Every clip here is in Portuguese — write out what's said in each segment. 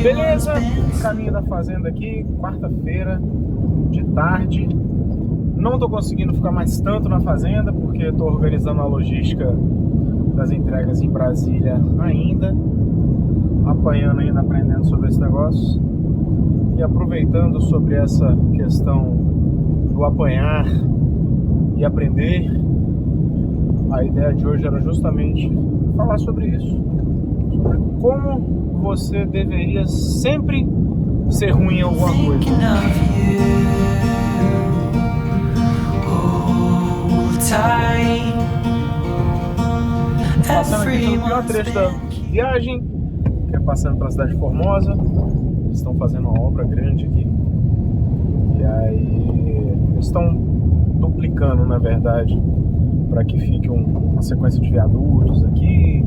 Beleza, caminho da fazenda aqui, quarta-feira de tarde. Não tô conseguindo ficar mais tanto na fazenda porque tô organizando a logística das entregas em Brasília ainda, apanhando ainda, aprendendo sobre esse negócio e aproveitando sobre essa questão do apanhar e aprender. A ideia de hoje era justamente falar sobre isso, sobre como você deveria sempre ser ruim em alguma coisa. Passando aqui pelo pior trecho da viagem, que é passando pela cidade de Formosa. Eles estão fazendo uma obra grande aqui. E aí eles estão duplicando, na verdade, para que fique uma sequência de viadutos aqui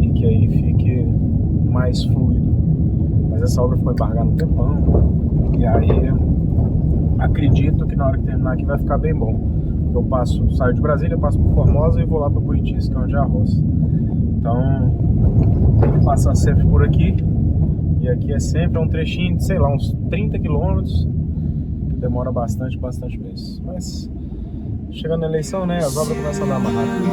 e que aí fique mais fluido. Mas essa obra ficou embargada um tempão. E aí acredito que na hora que terminar aqui vai ficar bem bom. Eu saio de Brasília, passo por Formosa e vou lá para Buritis, que é onde é a roça. Então tem que passar sempre por aqui. E aqui é sempre um trechinho de, sei lá, uns 30 quilômetros, que demora bastante mesmo. Mas chegando na eleição, né, as obras começam a dar mais rápido.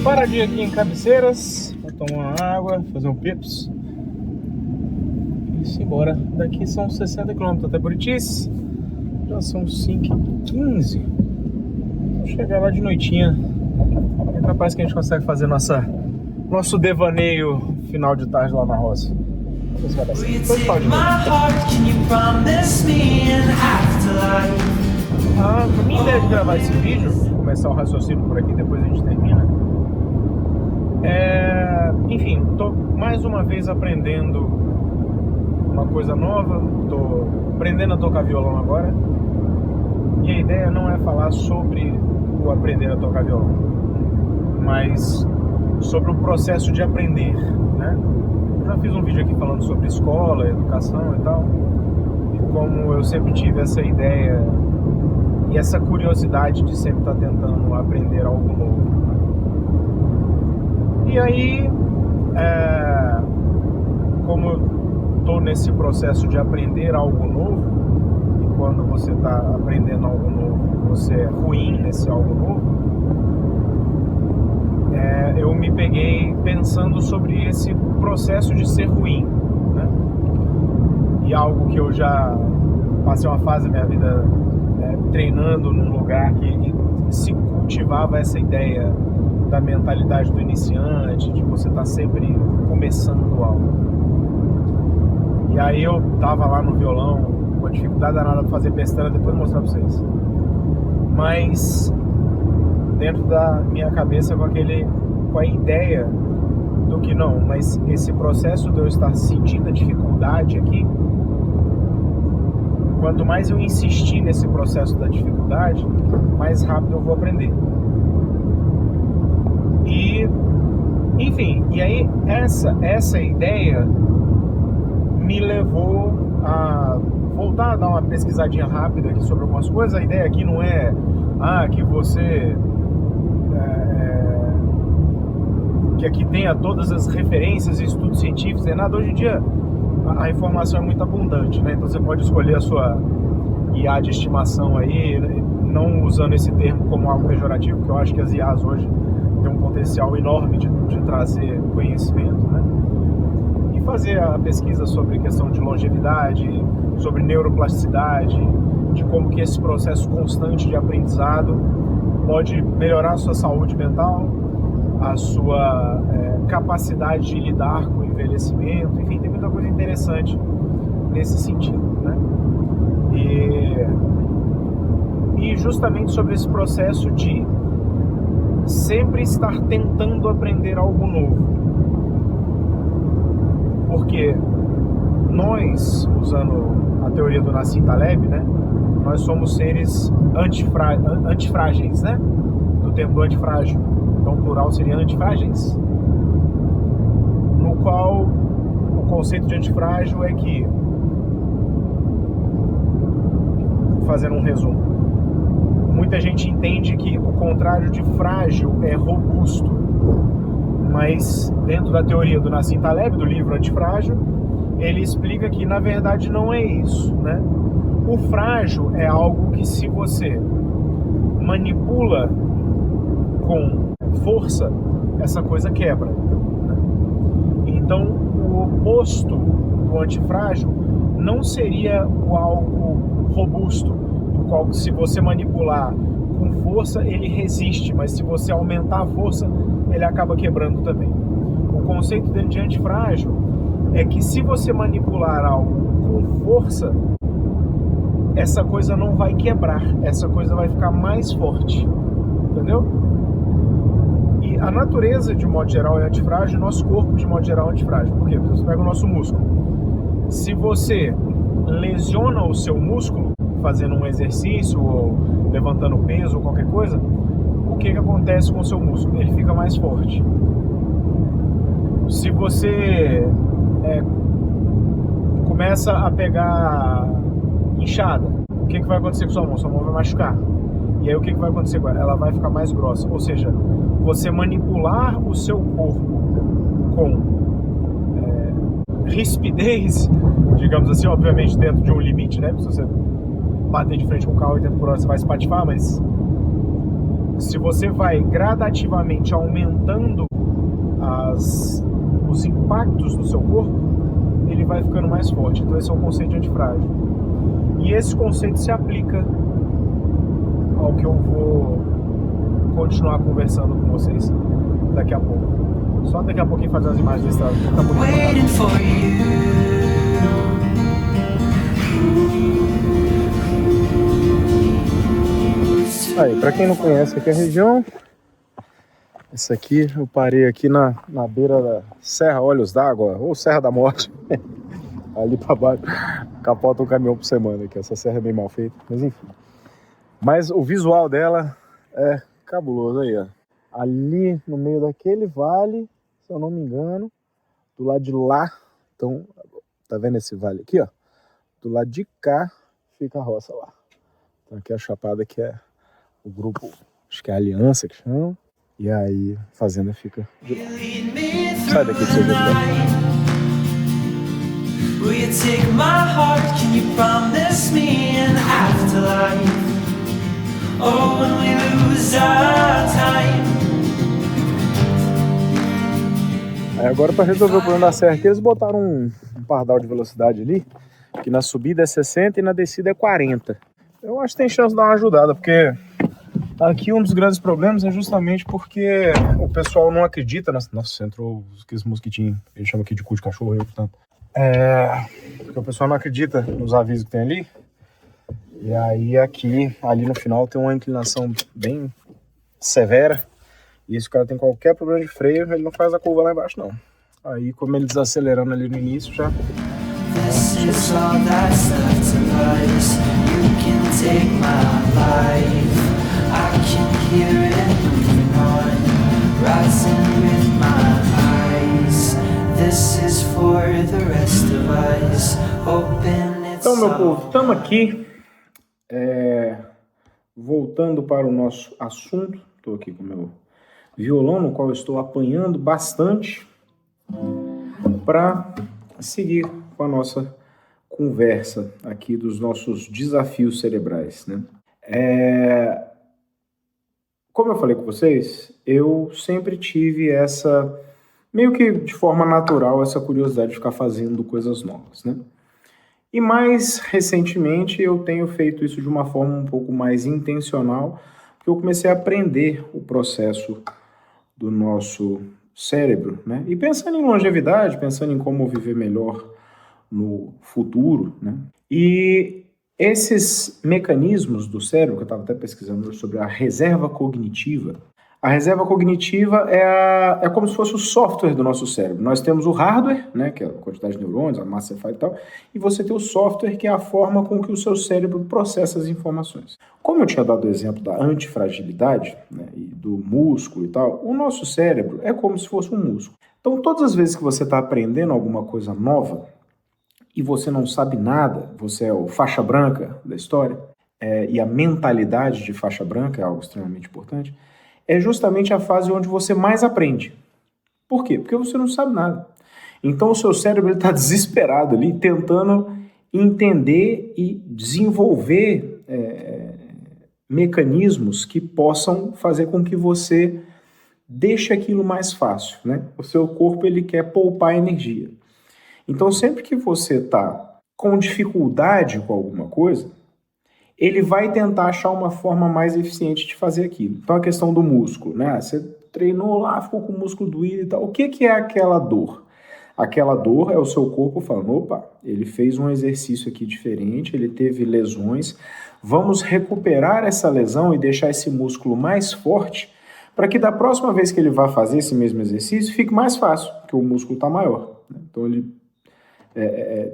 Paradinha aqui em Cabeceiras, vou tomar uma água, fazer um pips e simbora. Daqui são 60 km até Buritis, já são 5h15. Vou chegar lá de noitinha. É capaz que a gente consegue fazer nosso devaneio final de tarde lá na roça. Vamos ver se vai dar certo. Depois fala de novo. A minha ideia de gravar esse vídeo, começar o raciocínio por aqui, depois a gente termina. Enfim, tô mais uma vez aprendendo uma coisa nova, tô aprendendo a tocar violão agora. E a ideia não é falar sobre o aprender a tocar violão, mas sobre o processo de aprender, né? Eu já fiz um vídeo aqui falando sobre escola, educação e tal, e como eu sempre tive essa ideia e essa curiosidade de sempre estar tentando aprender algo novo. E aí, como eu estou nesse processo de aprender algo novo, e quando você está aprendendo algo novo, você é ruim nesse algo novo, eu me peguei pensando sobre esse processo de ser ruim, né? E algo que eu já passei uma fase da minha vida treinando num lugar que se cultivava essa ideia da mentalidade do iniciante, de você estar sempre começando algo. E aí eu tava lá no violão, com a dificuldade danada pra fazer pestana, depois vou mostrar pra vocês. Mas dentro da minha cabeça com a ideia do que não, mas esse processo de eu estar sentindo a dificuldade aqui, quanto mais eu insistir nesse processo da dificuldade, mais rápido eu vou aprender. E, enfim, e aí essa ideia me levou a voltar a dar uma pesquisadinha rápida aqui sobre algumas coisas. A ideia aqui não é que você que aqui tenha todas as referências e estudos científicos, nem nada. Hoje em dia a informação é muito abundante, né? Então você pode escolher a sua IA de estimação aí, não usando esse termo como algo pejorativo, porque eu acho que as IAs hoje tem um potencial enorme de trazer conhecimento, né? E fazer a pesquisa sobre questão de longevidade, sobre neuroplasticidade, de como que esse processo constante de aprendizado pode melhorar a sua saúde mental, a sua capacidade de lidar com o envelhecimento. Enfim, tem muita coisa interessante nesse sentido, né? E justamente sobre esse processo de sempre estar tentando aprender algo novo. Porque nós, usando a teoria do Nassim Taleb, né, nós somos seres antifrágeis, né? Do termo do antifrágil. Então o plural seria antifrágeis. No qual o conceito de antifrágil é que, fazendo um resumo, muita gente entende que o contrário de frágil é robusto, mas dentro da teoria do Nassim Taleb, do livro Antifrágil, ele explica que na verdade não é isso, né? O frágil é algo que, se você manipula com força, essa coisa quebra, né? Então, o oposto do antifrágil não seria o algo robusto, do qual, se você manipular com força, ele resiste, mas se você aumentar a força, ele acaba quebrando também. O conceito dele de antifrágil é que, se você manipular algo com força, essa coisa não vai quebrar, essa coisa vai ficar mais forte, entendeu? E a natureza, de modo geral, é antifrágil, nosso corpo, de modo geral, é antifrágil. Por quê? Porque você pega o nosso músculo. Se você lesiona o seu músculo, fazendo um exercício, ou levantando peso, ou qualquer coisa, o que acontece com o seu músculo? Ele fica mais forte. Se você começa a pegar inchada, o que vai acontecer com sua mão? Sua mão vai machucar. E aí o que vai acontecer agora? Ela vai ficar mais grossa. Ou seja, você manipular o seu corpo com rispidez, digamos assim, obviamente dentro de um limite, né? Se você bater de frente com o carro 80 por hora, você vai espatifar, mas se você vai gradativamente aumentando os impactos do seu corpo, ele vai ficando mais forte. Então esse é o conceito de antifrágil. E esse conceito se aplica ao que eu vou continuar conversando com vocês daqui a pouco. Só daqui a pouquinho fazer as imagens da estrada. Aí, pra quem não conhece aqui a região, esse aqui eu parei aqui na beira da Serra Olhos d'Água, ou Serra da Morte. Ali pra baixo, capota um caminhão por semana aqui. Essa serra é bem mal feita, mas enfim. Mas o visual dela é cabuloso aí, ó. Ali no meio daquele vale, se eu não me engano, do lado de lá, então, tá vendo esse vale aqui, ó? Do lado de cá fica a roça lá. Então aqui a chapada, que é o grupo, acho que é a Aliança que chama. E aí a fazenda fica de lá. Sai daqui pra você ver. Will you take my heart? Can you promise me an afterlife? Oh, when we lose our time. Aí agora, para resolver o problema da serra aqui, eles botaram um pardal de velocidade ali, que na subida é 60 e na descida é 40. Eu acho que tem chance de dar uma ajudada, porque aqui um dos grandes problemas é justamente porque o pessoal não acredita. Nossa, entrou aqueles mosquitinhos, a gente chama aqui de cu de cachorro, portanto. Porque o pessoal não acredita nos avisos que tem ali. E aí ali no final tem uma inclinação bem severa. E se o cara tem qualquer problema de freio, ele não faz a curva lá embaixo, não. Aí, como ele desacelerando ali no início, já... Então, meu povo, estamos aqui voltando para o nosso assunto. Estou aqui com o meu violão, no qual eu estou apanhando bastante para seguir com a nossa conversa aqui dos nossos desafios cerebrais, né? Como eu falei com vocês, eu sempre tive essa, meio que de forma natural, essa curiosidade de ficar fazendo coisas novas, né? E mais recentemente eu tenho feito isso de uma forma um pouco mais intencional, porque eu comecei a aprender o processo do nosso cérebro, né? E pensando em longevidade, pensando em como viver melhor no futuro, né? E esses mecanismos do cérebro, que eu estava até pesquisando sobre a reserva cognitiva, a reserva cognitiva é como se fosse o software do nosso cérebro. Nós temos o hardware, né, que é a quantidade de neurônios, a massa cefálica e tal, e você tem o software, que é a forma com que o seu cérebro processa as informações. Como eu tinha dado o exemplo da antifragilidade, né, e do músculo e tal, o nosso cérebro é como se fosse um músculo. Então, todas as vezes que você está aprendendo alguma coisa nova e você não sabe nada, você é o faixa branca da história, e a mentalidade de faixa branca é algo extremamente importante, é justamente a fase onde você mais aprende. Por quê? Porque você não sabe nada. Então o seu cérebro está desesperado ali, tentando entender e desenvolver mecanismos que possam fazer com que você deixe aquilo mais fácil, né? O seu corpo ele quer poupar energia. Então sempre que você está com dificuldade com alguma coisa, ele vai tentar achar uma forma mais eficiente de fazer aquilo. Então a questão do músculo, né? Você treinou lá, ficou com o músculo doído e tal. O que é aquela dor? Aquela dor é o seu corpo falando, opa, ele fez um exercício aqui diferente, ele teve lesões, vamos recuperar essa lesão e deixar esse músculo mais forte para que da próxima vez que ele vá fazer esse mesmo exercício fique mais fácil, porque o músculo está maior. Então ele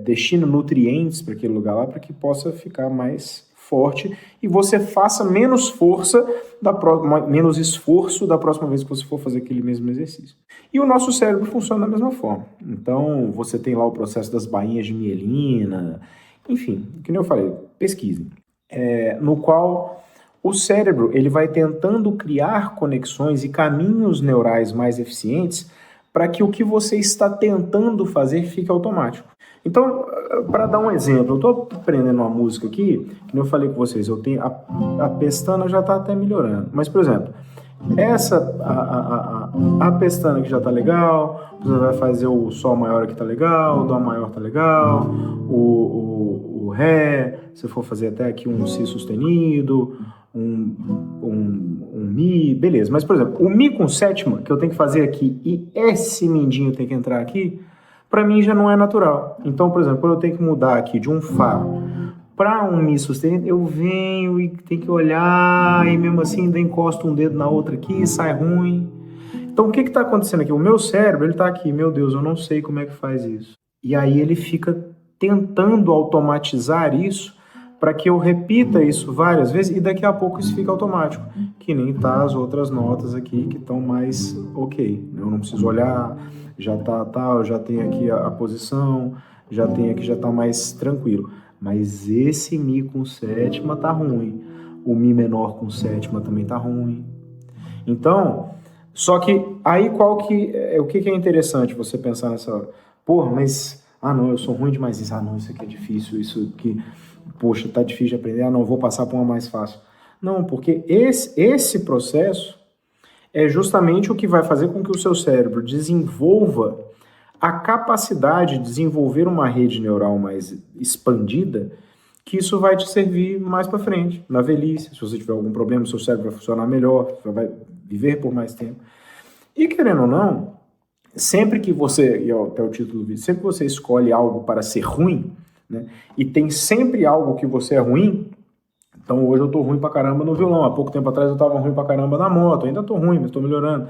destina nutrientes para aquele lugar lá para que possa ficar mais forte e você faça menos força, menos esforço da próxima vez que você for fazer aquele mesmo exercício. E o nosso cérebro funciona da mesma forma. Então, você tem lá o processo das bainhas de mielina, enfim, que nem eu falei, pesquisem. No qual o cérebro ele vai tentando criar conexões e caminhos neurais mais eficientes para que o que você está tentando fazer fique automático. Então, para dar um exemplo, eu estou aprendendo uma música aqui, que eu falei com vocês, eu tenho a pestana já está até melhorando, mas, por exemplo, a pestana que já está legal, você vai fazer o sol maior que está legal, o dó maior está legal, o ré, se for fazer até aqui um si sustenido, um mi, beleza, mas, por exemplo, o mi com sétima, que eu tenho que fazer aqui, e esse mindinho tem que entrar aqui, para mim já não é natural. Então, por exemplo, quando eu tenho que mudar aqui de um fá para um mi sustenido, eu venho e tenho que olhar e mesmo assim ainda encosto um dedo na outra aqui e sai ruim. Então, o que está acontecendo aqui? O meu cérebro, ele está aqui, meu Deus, eu não sei como é que faz isso. E aí ele fica tentando automatizar isso para que eu repita isso várias vezes e daqui a pouco isso fica automático. Que nem tá as outras notas aqui que estão mais ok. Eu não preciso olhar, já tá tal, já tem aqui a posição, já tem aqui, já tá mais tranquilo. Mas esse mi com sétima tá ruim. O mi menor com sétima também tá ruim. Então, só que aí o que é interessante você pensar nessa hora? Porra, mas, não, eu sou ruim demais isso. Não, isso aqui é difícil, isso aqui, poxa, tá difícil de aprender. Não, vou passar para uma mais fácil. Não, porque esse processo é justamente o que vai fazer com que o seu cérebro desenvolva a capacidade de desenvolver uma rede neural mais expandida, que isso vai te servir mais para frente, na velhice. Se você tiver algum problema, o seu cérebro vai funcionar melhor, você vai viver por mais tempo. E querendo ou não, sempre que você, e até o título do vídeo, sempre que você escolhe algo para ser ruim, né, e tem sempre algo que você é ruim. Então hoje eu tô ruim pra caramba no violão, há pouco tempo atrás eu tava ruim pra caramba na moto, ainda tô ruim, mas tô melhorando.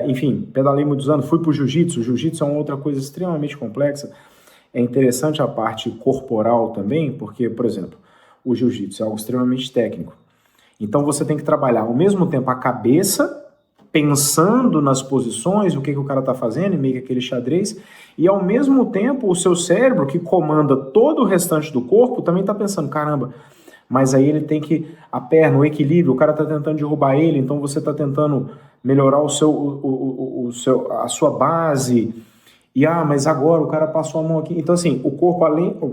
Enfim, pedalei muitos anos, fui pro jiu-jitsu. O jiu-jitsu é uma outra coisa extremamente complexa. É interessante a parte corporal também, porque, por exemplo, o jiu-jitsu é algo extremamente técnico. Então você tem que trabalhar ao mesmo tempo a cabeça, pensando nas posições, o que o cara tá fazendo, meio que aquele xadrez, e ao mesmo tempo o seu cérebro, que comanda todo o restante do corpo, também tá pensando, caramba, mas aí ele tem que, a perna, o equilíbrio, o cara tá tentando derrubar ele, então você tá tentando melhorar a sua base, e mas agora o cara passou a mão aqui. Então assim, o corpo,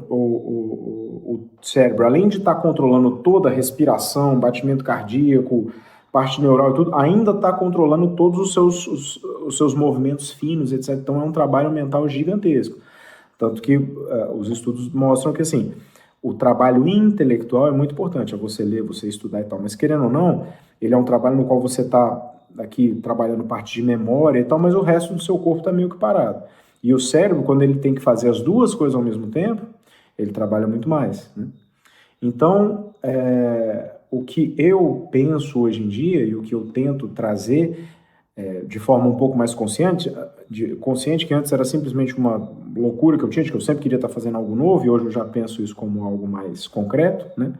o cérebro, além de estar controlando toda a respiração, batimento cardíaco, parte neural e tudo, ainda está controlando todos os seus movimentos finos, etc. Então é um trabalho mental gigantesco. Tanto que os estudos mostram que assim, o trabalho intelectual é muito importante, é você ler, você estudar e tal, mas querendo ou não, ele é um trabalho no qual você está aqui trabalhando parte de memória e tal, mas o resto do seu corpo está meio que parado. E o cérebro, quando ele tem que fazer as duas coisas ao mesmo tempo, ele trabalha muito mais, né? Então, o que eu penso hoje em dia e o que eu tento trazer de forma um pouco mais consciente, que antes era simplesmente uma loucura que eu tinha, de que eu sempre queria estar fazendo algo novo, e hoje eu já penso isso como algo mais concreto, né?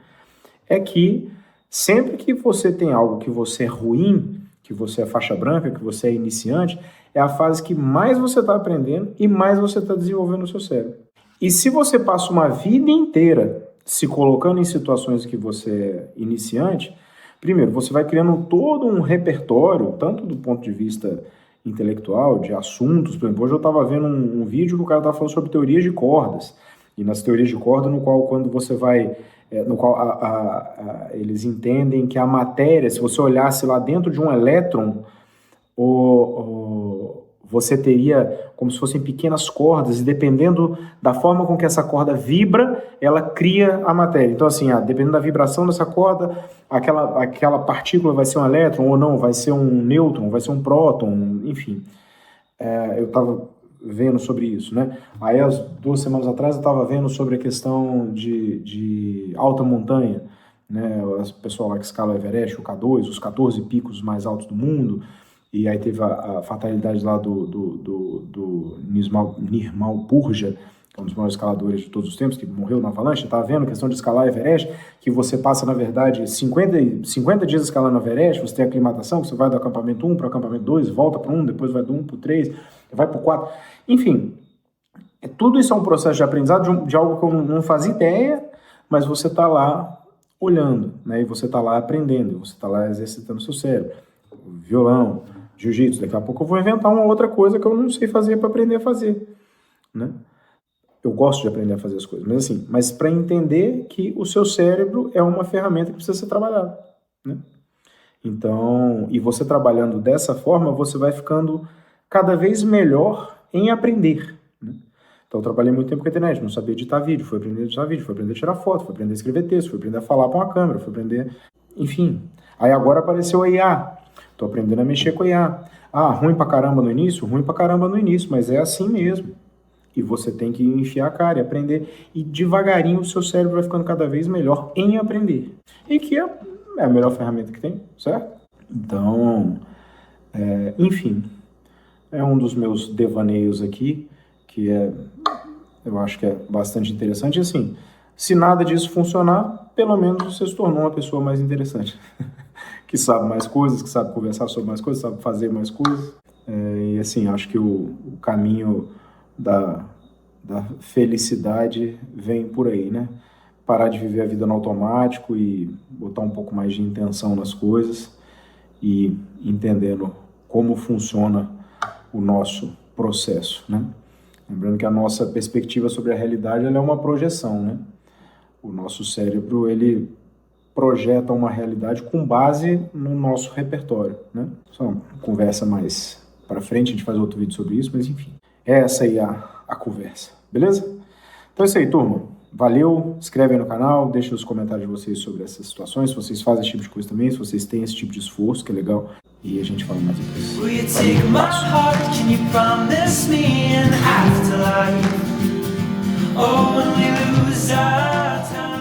É que sempre que você tem algo que você é ruim, que você é faixa branca, que você é iniciante, é a fase que mais você está aprendendo e mais você está desenvolvendo o seu cérebro. E se você passa uma vida inteira se colocando em situações que você é iniciante, primeiro, você vai criando todo um repertório, tanto do ponto de vista intelectual, de assuntos. Por exemplo, hoje eu estava vendo um vídeo que o cara estava falando sobre teorias de cordas. E nas teorias de corda, no qual quando você vai... no qual eles entendem que a matéria, se você olhasse lá dentro de um elétron, você teria como se fossem pequenas cordas, e dependendo da forma com que essa corda vibra, ela cria a matéria. Então, assim, dependendo da vibração dessa corda, aquela partícula vai ser um elétron ou não, vai ser um nêutron, vai ser um próton, enfim. Eu estava vendo sobre isso, né? Aí, as 2 semanas atrás, eu estava vendo sobre a questão de alta montanha, né? O pessoal lá que escala o Everest, o K2, os 14 picos mais altos do mundo, e aí teve a fatalidade lá do Nirmal Purja, que é um dos maiores escaladores de todos os tempos, que morreu na avalanche. Estava vendo a questão de escalar Everest, que você passa, na verdade, 50 dias escalando Everest, você tem aclimatação, que você vai do acampamento 1 para o acampamento 2, volta para 1, depois vai do 1 para o 3, vai para o 4, enfim. Tudo isso é um processo de aprendizado de algo que eu não fazia ideia, mas você está lá olhando, né? E você está lá aprendendo, você está lá exercitando o seu cérebro. Violão, jiu-jitsu, daqui a pouco eu vou inventar uma outra coisa que eu não sei fazer para aprender a fazer, né? Eu gosto de aprender a fazer as coisas, mas para entender que o seu cérebro é uma ferramenta que precisa ser trabalhada, né? Então, e você trabalhando dessa forma, você vai ficando cada vez melhor em aprender, né? Então, eu trabalhei muito tempo com a internet, não sabia editar vídeo, fui aprender a editar vídeo, fui aprender a tirar foto, fui aprender a escrever texto, fui aprender a falar com a câmera, fui aprender... Enfim, aí agora apareceu a IA. Estou aprendendo a mexer com a IA. Ruim pra caramba no início? Ruim pra caramba no início, mas é assim mesmo. E você tem que enfiar a cara e aprender. E devagarinho o seu cérebro vai ficando cada vez melhor em aprender. E que é a melhor ferramenta que tem, certo? Então, enfim, é um dos meus devaneios aqui, que eu acho que é bastante interessante. E assim, se nada disso funcionar, pelo menos você se tornou uma pessoa mais interessante. Que sabe mais coisas, que sabe conversar sobre mais coisas, sabe fazer mais coisas. E assim, acho que o caminho da felicidade vem por aí, né? Parar de viver a vida no automático e botar um pouco mais de intenção nas coisas e entendendo como funciona o nosso processo, né? Lembrando que a nossa perspectiva sobre a realidade ela é uma projeção, né? O nosso cérebro, ele projeta uma realidade com base no nosso repertório, né? Só uma conversa mais para frente, a gente faz outro vídeo sobre isso, mas enfim, é essa aí a conversa, beleza? Então é isso aí, turma. Valeu, inscreve aí no canal, deixa os comentários de vocês sobre essas situações, se vocês fazem esse tipo de coisa também, se vocês têm esse tipo de esforço, que é legal, e a gente fala mais sobre isso. Valeu, um abraço.